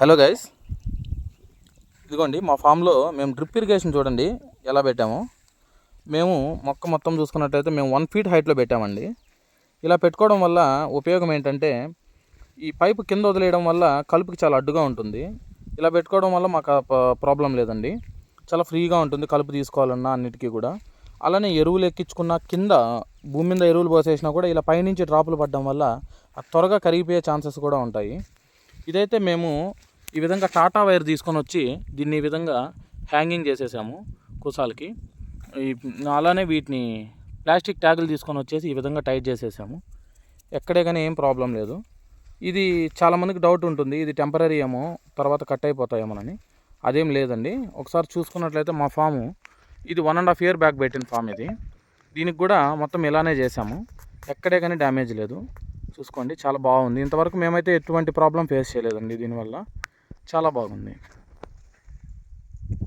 Hello guys, ఇదిగోండి మా ఫామ్లో మేము డ్రిప్ ఇరిగేషన్ చూడండి ఎలా పెట్టాము. మేము మొక్క మొత్తం చూసుకున్నట్లయితే మేము 1 feet హైట్లో పెట్టామండి. ఇలా పెట్టుకోవడం వల్ల ఉపయోగం ఏంటంటే ఈ పైపు కింద వదిలేయడం వల్ల కలుపుకి చాలా అడ్డుగా ఉంటుంది. ఇలా పెట్టుకోవడం వల్ల మాకు ప్రాబ్లం లేదండి, చాలా ఫ్రీగా ఉంటుంది కలుపు తీసుకోవాలన్నా అన్నిటికీ కూడా. అలానే ఎరువులు ఎక్కించుకున్న కింద భూమి మీద ఎరువులు పోసేసినా కూడా ఇలా పైనుంచి డ్రాపులు పడడం వల్ల త్వరగా కరిగిపోయే ఛాన్సెస్ కూడా ఉంటాయి. ఇదైతే మేము ఈ విధంగా టాటా వైర్ తీసుకొని వచ్చి దీన్ని ఈ విధంగా హ్యాంగింగ్ చేసేసాము కుసాలకి. అలానే వీటిని ప్లాస్టిక్ ట్యాగులు తీసుకొని వచ్చేసి ఈ విధంగా టైట్ చేసేసాము. ఎక్కడే కానీ ఏం ప్రాబ్లం లేదు. ఇది చాలామందికి డౌట్ ఉంటుంది, ఇది టెంపరీ ఏమో తర్వాత కట్ అయిపోతాయేమోనని. అదేం లేదండి. ఒకసారి చూసుకున్నట్లయితే మా ఫాము ఇది 1.5 year బ్యాక్ పెట్టిన ఫామ్ ఇది. దీనికి కూడా మొత్తం ఇలానే చేసాము, ఎక్కడే కానీ డ్యామేజ్ లేదు. చూసుకోండి, చాలా బాగుంది. ఇంతవరకు మేమైతే ఎటువంటి ప్రాబ్లం ఫేస్ చేయలేదండి, దీనివల్ల చాలా బాగుంది.